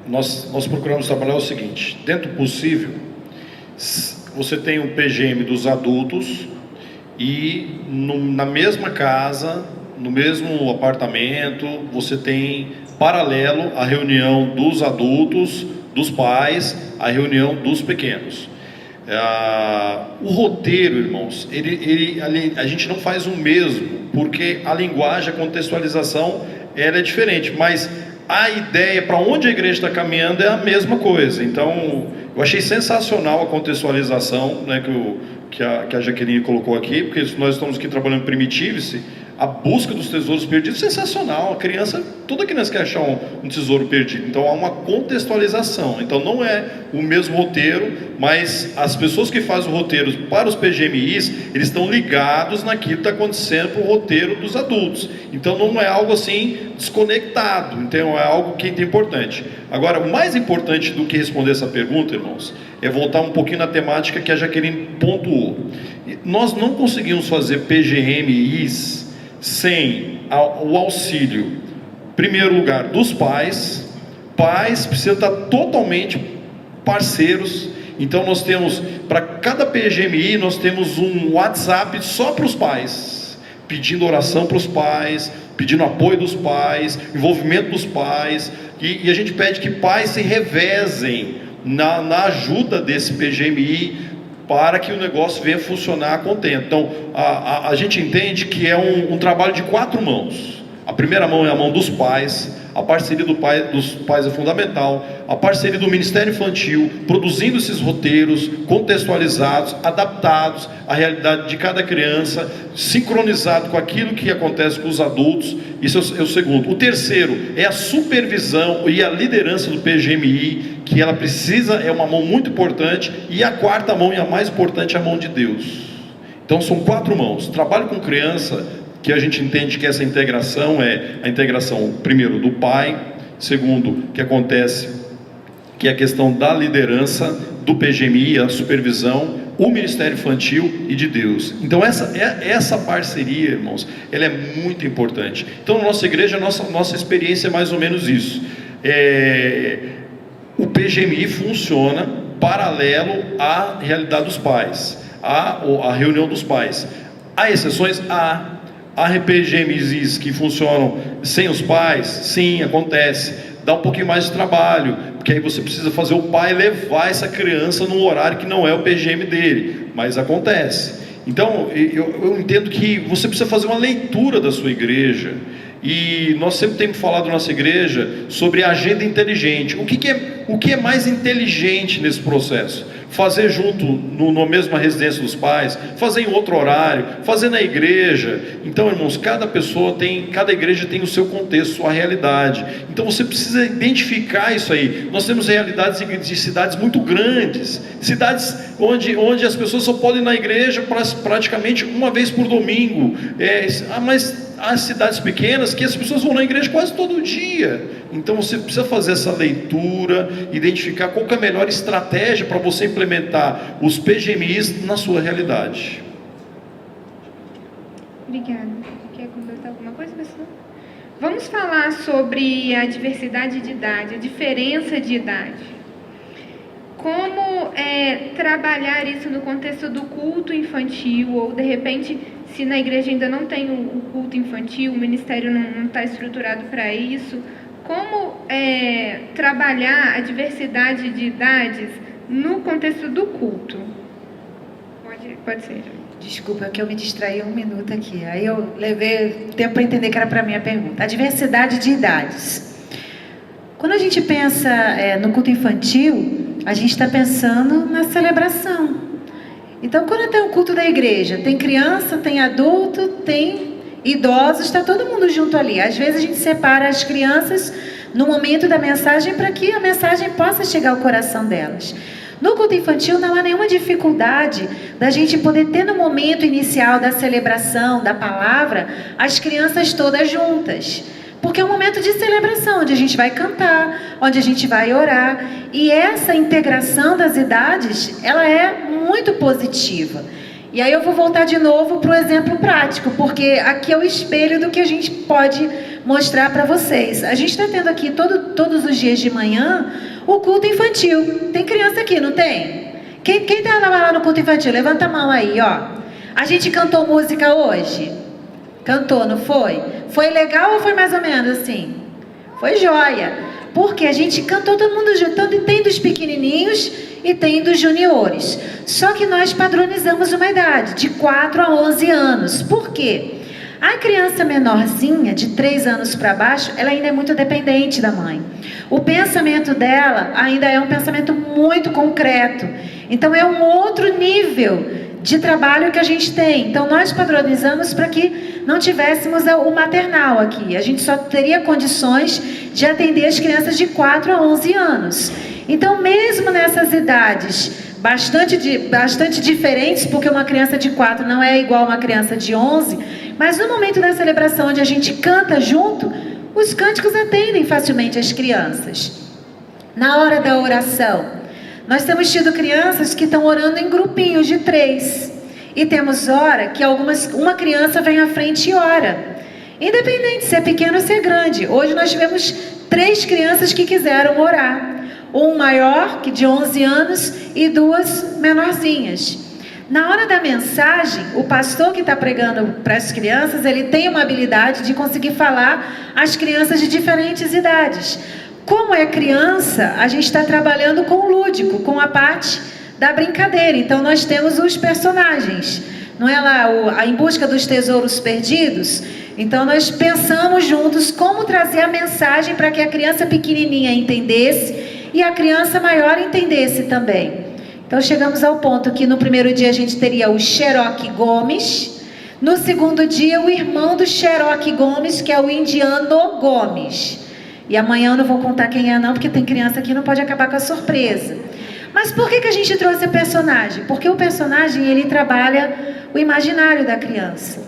Nós procuramos trabalhar o seguinte: dentro do possível, você tem um PGM dos adultos e na mesma casa, no mesmo apartamento, você tem paralelo a reunião dos adultos, dos pais, a reunião dos pequenos. O roteiro, irmãos, a gente não faz o mesmo, porque a linguagem, a contextualização, ela é diferente, mas a ideia para onde a igreja está caminhando é a mesma coisa. Então, eu achei sensacional a contextualização, né, que a Jaqueline colocou aqui, porque nós estamos aqui trabalhando Primitive-se, a busca dos tesouros perdidos, sensacional. Toda criança quer achar um tesouro perdido. Então há uma contextualização. Então não é o mesmo roteiro, mas as pessoas que fazem o roteiro para os PGMIs, eles estão ligados naquilo que está acontecendo para o roteiro dos adultos. Então não é algo assim desconectado. Então é algo que é importante. Agora, o mais importante do que responder essa pergunta, irmãos, é voltar um pouquinho na temática que a Jaqueline pontuou. Nós não conseguimos fazer PGMIs sem o auxílio, em primeiro lugar, dos pais. Pais precisam estar totalmente parceiros. Então nós temos, para cada PGMI, nós temos um WhatsApp só para os pais, pedindo oração para os pais, pedindo apoio dos pais, envolvimento dos pais, e a gente pede que pais se revezem na ajuda desse PGMI, para que o negócio venha funcionar contente. Então, a gente entende que é um trabalho de 4 mãos. A primeira mão é a mão dos pais, a parceria dos pais é fundamental, a parceria do Ministério Infantil, produzindo esses roteiros contextualizados, adaptados à realidade de cada criança, sincronizado com aquilo que acontece com os adultos. Isso é o segundo. O terceiro é a supervisão e a liderança do PGMI, que ela precisa, é uma mão muito importante. E a quarta mão, e a mais importante, é a mão de Deus. Então são 4 mãos. Trabalho com criança, que a gente entende que essa integração é a integração, primeiro, do pai, segundo, que acontece, que é a questão da liderança, do PGMI, a supervisão, o Ministério Infantil e de Deus. Então essa parceria, irmãos, ela é muito importante. Então na nossa igreja, nossa experiência é mais ou menos isso. O PGMI funciona paralelo à realidade dos pais, à reunião dos pais. Há exceções? Há PGMIs que funcionam sem os pais? Sim, acontece. Dá um pouquinho mais de trabalho, porque aí você precisa fazer o pai levar essa criança num horário que não é o PGM dele, mas acontece. Então, eu entendo que você precisa fazer uma leitura da sua igreja, e nós sempre temos falado na nossa igreja sobre a agenda inteligente. O que é mais inteligente nesse processo? fazer junto no mesma residência dos pais, fazer em outro horário, fazer na igreja. Então, irmãos, cada igreja tem o seu contexto, sua realidade. Então você precisa identificar isso aí. Nós temos realidades de cidades muito grandes, cidades onde as pessoas só podem ir na igreja praticamente uma vez por domingo. Mas há cidades pequenas que as pessoas vão na igreja quase todo dia. Então você precisa fazer essa leitura, identificar qual que é a melhor estratégia para você implementar os PGMIs na sua realidade. Obrigada. Quer completar alguma coisa, pessoal? Vamos falar sobre a diversidade de idade, a diferença de idade. Como trabalhar isso no contexto do culto infantil, ou de repente, se na igreja ainda não tem o culto infantil, o ministério não está estruturado para isso, como trabalhar a diversidade de idades no contexto do culto? Pode ser. Desculpa, que eu me distraí um minuto aqui. Aí eu levei tempo para entender que era para mim a pergunta. A diversidade de idades. Quando a gente pensa no culto infantil, a gente está pensando na celebração. Então, quando tem um culto da igreja, tem criança, tem adulto, tem idosos, está todo mundo junto ali. Às vezes a gente separa as crianças no momento da mensagem para que a mensagem possa chegar ao coração delas. No culto infantil não há nenhuma dificuldade da gente poder ter no momento inicial da celebração, da palavra, as crianças todas juntas. Porque é um momento de celebração, onde a gente vai cantar, onde a gente vai orar. E essa integração das idades, ela é muito positiva. E aí eu vou voltar de novo para o exemplo prático, porque aqui é o espelho do que a gente pode mostrar para vocês. A gente está tendo aqui todos os dias de manhã o culto infantil. Tem criança aqui, não tem? Quem está lá no culto infantil? Levanta a mão aí, ó. A gente cantou música hoje? Cantou, não foi? Foi legal ou foi mais ou menos assim? Foi joia. Porque a gente cantou todo mundo junto. Tem dos pequenininhos e tem dos juniores. Só que nós padronizamos uma idade, de 4 a 11 anos. Por quê? A criança menorzinha, de 3 anos para baixo, ela ainda é muito dependente da mãe. O pensamento dela ainda é um pensamento muito concreto. Então é um outro nível de trabalho que a gente tem. Então nós padronizamos para que não tivéssemos o maternal aqui. A gente só teria condições de atender as crianças de 4 a 11 anos. Então mesmo nessas idades bastante diferentes, porque uma criança de 4 não é igual a uma criança de 11, mas no momento da celebração onde a gente canta junto, os cânticos atendem facilmente as crianças. Na hora da oração, nós temos tido crianças que estão orando em grupinhos de 3. E temos hora que uma criança vem à frente e ora. Independente se é pequeno ou se é grande. Hoje nós tivemos 3 crianças que quiseram orar. Um maior, que de 11 anos, e 2 menorzinhas. Na hora da mensagem, o pastor que está pregando para as crianças, ele tem uma habilidade de conseguir falar às crianças de diferentes idades. Como é criança, a gente está trabalhando com o lúdico, com a parte da brincadeira. Então nós temos os personagens, não é lá Em Busca dos Tesouros Perdidos? Então nós pensamos juntos como trazer a mensagem para que a criança pequenininha entendesse e a criança maior entendesse também. Então chegamos ao ponto que no primeiro dia a gente teria o Cherokee Gomes, no segundo dia o irmão do Cherokee Gomes, que é o Indiano Gomes. E amanhã eu não vou contar quem é não, porque tem criança que não pode acabar com a surpresa. Mas por que a gente trouxe o personagem? Porque o personagem, ele trabalha o imaginário da criança.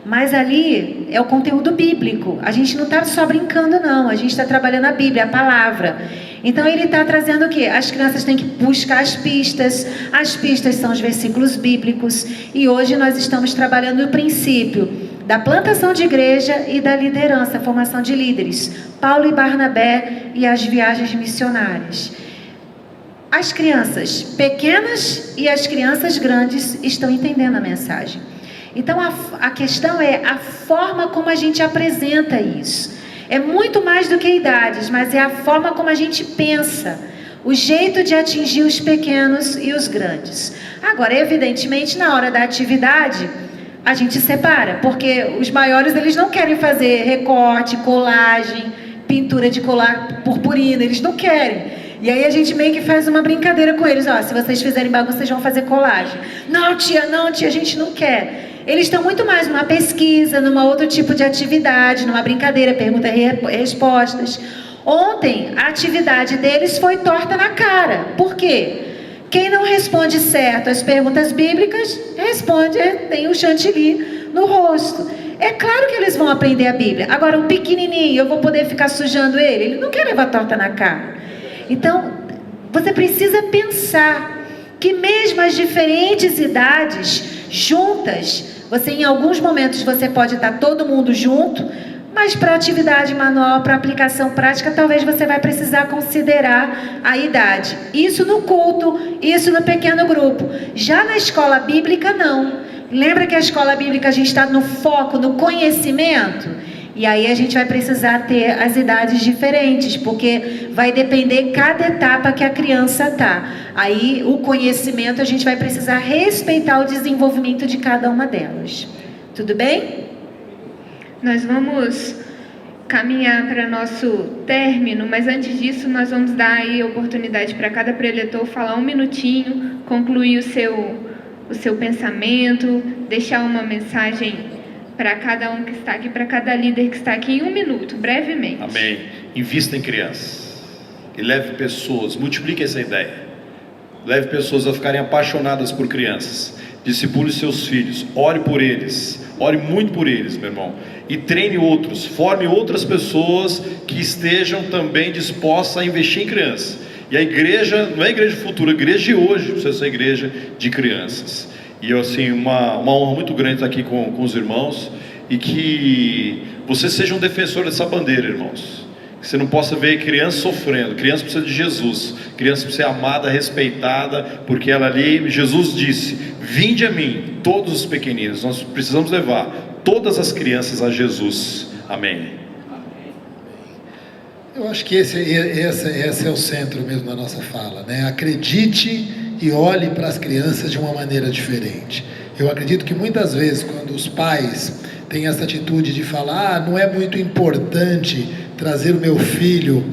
Mas ali é o conteúdo bíblico. A gente não está só brincando não, a gente está trabalhando a Bíblia, a palavra. Então ele está trazendo o quê? As crianças têm que buscar as pistas são os versículos bíblicos. E hoje nós estamos trabalhando o princípio da plantação de igreja e da liderança, a formação de líderes. Paulo e Barnabé e as viagens missionárias. As crianças pequenas e as crianças grandes estão entendendo a mensagem. Então a questão é a forma como a gente apresenta isso. É muito mais do que idades, mas é a forma como a gente pensa, o jeito de atingir os pequenos e os grandes. Agora, evidentemente, na hora da atividade, a gente separa, porque os maiores eles não querem fazer recorte, colagem, pintura de colar purpurina, eles não querem. E aí a gente meio que faz uma brincadeira com eles. Ó, se vocês fizerem bagunça, vocês vão fazer colagem. Não, tia, a gente não quer. Eles estão muito mais numa pesquisa, numa outro tipo de atividade, numa brincadeira, perguntas e respostas. Ontem, a atividade deles foi torta na cara. Por quê? Quem não responde certo às perguntas bíblicas, tem o chantilly no rosto. É claro que eles vão aprender a Bíblia. Agora, um pequenininho, eu vou poder ficar sujando ele? Ele não quer levar torta na cara. Então, você precisa pensar que mesmo as diferentes idades juntas, em alguns momentos você pode estar todo mundo junto, mas para atividade manual, para aplicação prática, talvez você vai precisar considerar a idade. Isso no culto, isso no pequeno grupo. Já na escola bíblica, não. Lembra que a escola bíblica a gente está no foco, no conhecimento? E aí a gente vai precisar ter as idades diferentes, porque vai depender cada etapa que a criança está. Aí o conhecimento a gente vai precisar respeitar o desenvolvimento de cada uma delas. Tudo bem? Nós vamos caminhar para nosso término, mas antes disso nós vamos dar aí oportunidade para cada preletor falar 1 minutinho, concluir o seu pensamento, deixar uma mensagem para cada um que está aqui, para cada líder que está aqui em 1 minuto, brevemente. Amém. Invista em crianças e leve pessoas, multiplique essa ideia. Leve pessoas a ficarem apaixonadas por crianças. Discipule seus filhos, ore por eles, ore muito por eles, meu irmão, e treine outros, forme outras pessoas que estejam também dispostas a investir em crianças. E a igreja, não é a igreja futura, a igreja de hoje precisa ser a igreja de crianças. E assim, uma honra muito grande estar aqui com os irmãos, e que você seja um defensor dessa bandeira, irmãos. Que você não possa ver criança sofrendo. Criança precisa de Jesus, criança precisa ser amada, respeitada, porque ela ali, Jesus disse: vinde a mim, todos os pequeninos. Nós precisamos levar todas as crianças a Jesus. Amém. Eu acho que esse é o centro mesmo da nossa fala, né? Acredite e olhe para as crianças de uma maneira diferente. Eu acredito que muitas vezes, quando os pais têm essa atitude de falar: não é muito importante trazer o meu filho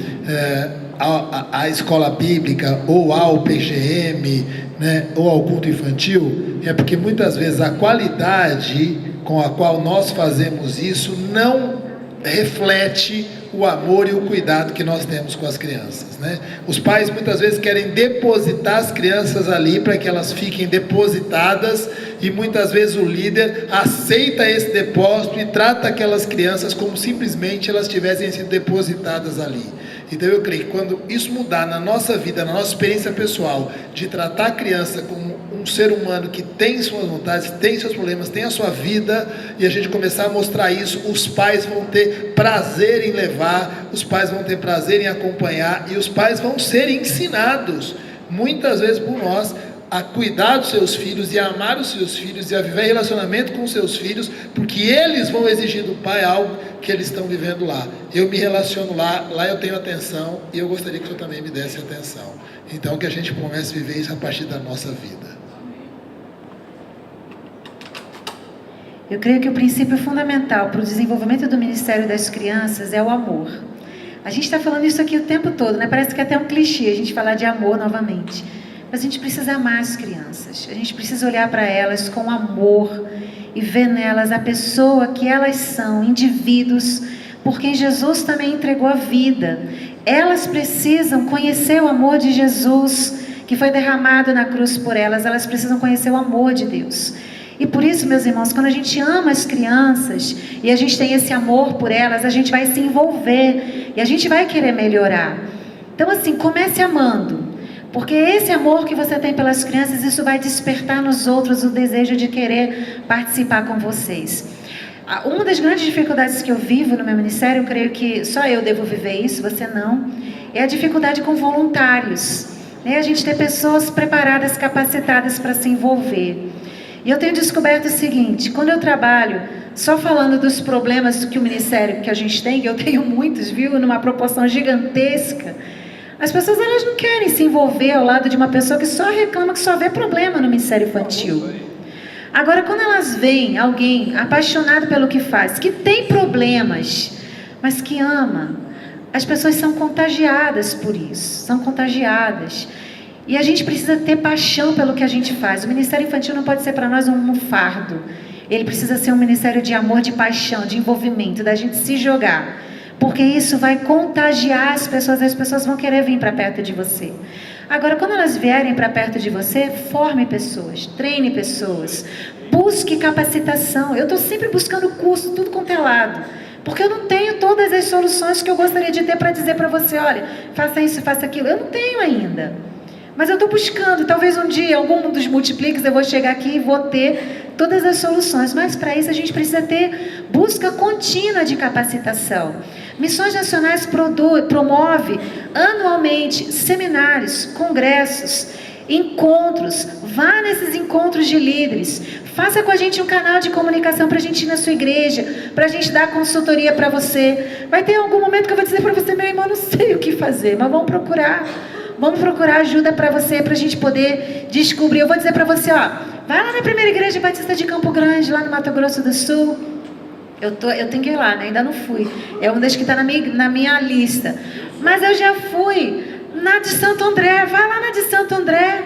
à escola bíblica, ou ao PGM, né, ou ao culto infantil, é porque muitas vezes a qualidade com a qual nós fazemos isso não reflete o amor e o cuidado que nós temos com as crianças, né? Os pais muitas vezes querem depositar as crianças ali para que elas fiquem depositadas, e muitas vezes o líder aceita esse depósito e trata aquelas crianças como simplesmente elas tivessem sido depositadas ali. Então eu creio que quando isso mudar na nossa vida, na nossa experiência pessoal, de tratar a criança como um ser humano que tem suas vontades, tem seus problemas, tem a sua vida, e a gente começar a mostrar isso, os pais vão ter prazer em levar, os pais vão ter prazer em acompanhar, e os pais vão ser ensinados, muitas vezes por nós, a cuidar dos seus filhos e a amar os seus filhos e a viver relacionamento com os seus filhos, porque eles vão exigir do pai algo que eles estão vivendo lá. Eu me relaciono lá eu tenho atenção, e eu gostaria que o senhor também me desse atenção. Então que a gente comece a viver isso a partir da nossa vida. Eu creio que o princípio fundamental para o desenvolvimento do Ministério das Crianças é o amor. A gente está falando isso aqui o tempo todo, né? Parece que é até um clichê a gente falar de amor novamente. Mas a gente precisa amar as crianças. A gente precisa olhar para elas com amor e ver nelas a pessoa que elas são, indivíduos por quem Jesus também entregou a vida. Elas precisam conhecer o amor de Jesus, que foi derramado na cruz por elas. Elas precisam conhecer o amor de Deus. E por isso, meus irmãos, quando a gente ama as crianças e a gente tem esse amor por elas, a gente vai se envolver e a gente vai querer melhorar. Então, assim, comece amando. Porque esse amor que você tem pelas crianças, isso vai despertar nos outros o desejo de querer participar com vocês. Uma das grandes dificuldades que eu vivo no meu ministério, eu creio que só eu devo viver isso, você não, é a dificuldade com voluntários. Né? A gente ter pessoas preparadas, capacitadas para se envolver. E eu tenho descoberto o seguinte: quando eu trabalho só falando dos problemas que o ministério que a gente tem, que eu tenho muitos, viu, numa proporção gigantesca, as pessoas elas não querem se envolver ao lado de uma pessoa que só reclama, que só vê problema no ministério infantil. Agora, quando elas veem alguém apaixonado pelo que faz, que tem problemas, mas que ama, As pessoas são contagiadas por isso, são contagiadas. E a gente precisa ter paixão pelo que a gente faz. O Ministério Infantil não pode ser para nós um fardo. Ele precisa ser um ministério de amor, de paixão, de envolvimento, da gente se jogar. Porque isso vai contagiar as pessoas vão querer vir para perto de você. Agora, quando elas vierem para perto de você, forme pessoas, treine pessoas, busque capacitação. Eu estou sempre buscando curso, tudo quanto é lado. Porque eu não tenho todas as soluções que eu gostaria de ter para dizer para você, olha, faça isso, faça aquilo. Eu não tenho ainda. Mas eu estou buscando, talvez um dia, algum dos multipliques, eu vou chegar aqui e vou ter todas as soluções. Mas para isso a gente precisa ter busca contínua de capacitação. Missões Nacionais promove anualmente seminários, congressos, encontros. Vá nesses encontros de líderes. Faça com a gente um canal de comunicação para a gente ir na sua igreja, para a gente dar consultoria para você. Vai ter algum momento que eu vou dizer para você, meu irmão, não sei o que fazer, mas vamos procurar. Vamos procurar ajuda para você, para a gente poder descobrir. Eu vou dizer para você, ó, vai lá na primeira igreja batista de Campo Grande, lá no Mato Grosso do Sul. Eu tenho que ir lá, né? Ainda não fui. É uma das que está na minha lista. Mas eu já fui na de Santo André. Vai lá na de Santo André.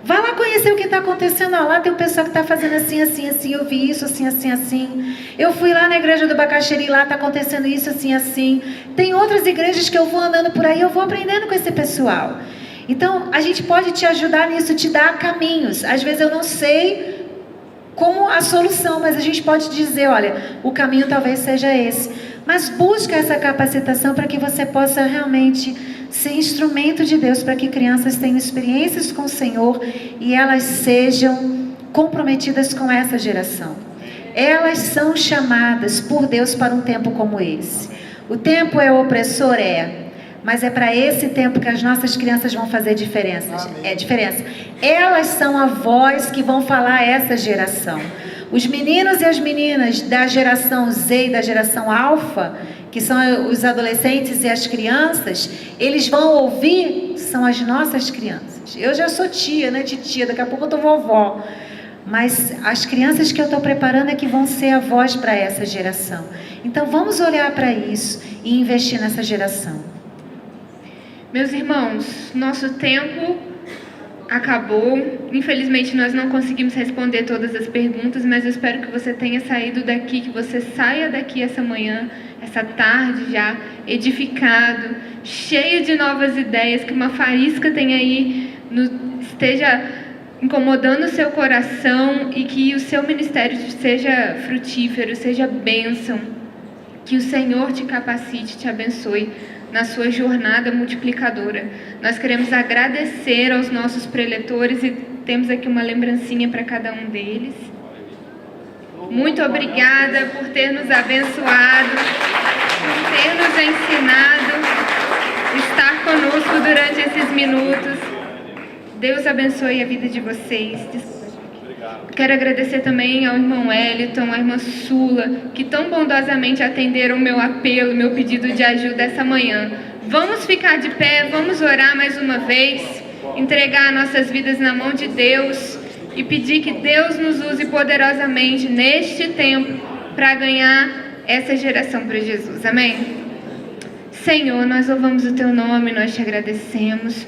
Vai lá conhecer o que está acontecendo. Ó, lá tem um pessoal que está fazendo assim, assim, assim. Eu vi isso, assim, assim, assim. Eu fui lá na igreja do Bacaxeri, lá está acontecendo isso, assim, assim. Tem outras igrejas que eu vou andando por aí, eu vou aprendendo com esse pessoal. Então, a gente pode te ajudar nisso, te dar caminhos. Às vezes eu não sei como a solução, mas a gente pode dizer, olha, o caminho talvez seja esse. Mas busca essa capacitação para que você possa realmente ser instrumento de Deus, para que crianças tenham experiências com o Senhor e elas sejam comprometidas com essa geração. Elas são chamadas por Deus para um tempo como esse. O tempo é opressor? Mas é para esse tempo que as nossas crianças vão fazer diferença. Elas são a voz que vão falar a essa geração. Os meninos e as meninas da geração Z e da geração Alfa, que são os adolescentes e as crianças, eles vão ouvir, são as nossas crianças. Eu já sou tia, né, titia, daqui a pouco eu tô vovó. Mas as crianças que eu estou preparando é que vão ser a voz para essa geração. Então vamos olhar para isso e investir nessa geração. Meus irmãos, nosso tempo acabou. Infelizmente nós não conseguimos responder todas as perguntas, mas eu espero que você tenha saído daqui, que você saia daqui essa manhã, essa tarde já, edificado, cheio de novas ideias, que uma faísca tenha aí, esteja incomodando o seu coração e que o seu ministério seja frutífero, seja bênção, que o Senhor te capacite, te abençoe na sua jornada multiplicadora. Nós queremos agradecer aos nossos preletores e temos aqui uma lembrancinha para cada um deles. Muito obrigada por ter nos abençoado, por ter nos ensinado, estar conosco durante esses minutos. Deus abençoe a vida de vocês. Quero agradecer também ao irmão Wellington, à irmã Sula, que tão bondosamente atenderam o meu apelo, meu pedido de ajuda essa manhã. Vamos ficar de pé, vamos orar mais uma vez, entregar nossas vidas na mão de Deus e pedir que Deus nos use poderosamente neste tempo para ganhar essa geração para Jesus. Amém? Senhor, nós louvamos o Teu nome, nós te agradecemos,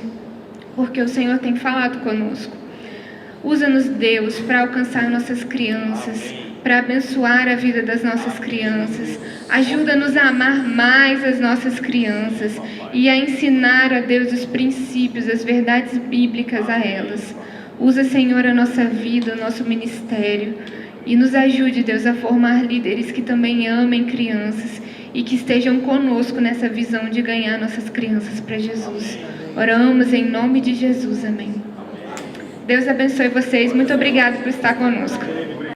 porque o Senhor tem falado conosco. Usa-nos, Deus, para alcançar nossas crianças, para abençoar a vida das nossas crianças. Ajuda-nos a amar mais as nossas crianças e a ensinar a Deus os princípios, as verdades bíblicas a elas. Usa, Senhor, a nossa vida, o nosso ministério e nos ajude, Deus, a formar líderes que também amem crianças e que estejam conosco nessa visão de ganhar nossas crianças para Jesus. Oramos em nome de Jesus. Amém. Deus abençoe vocês. Muito obrigada por estar conosco.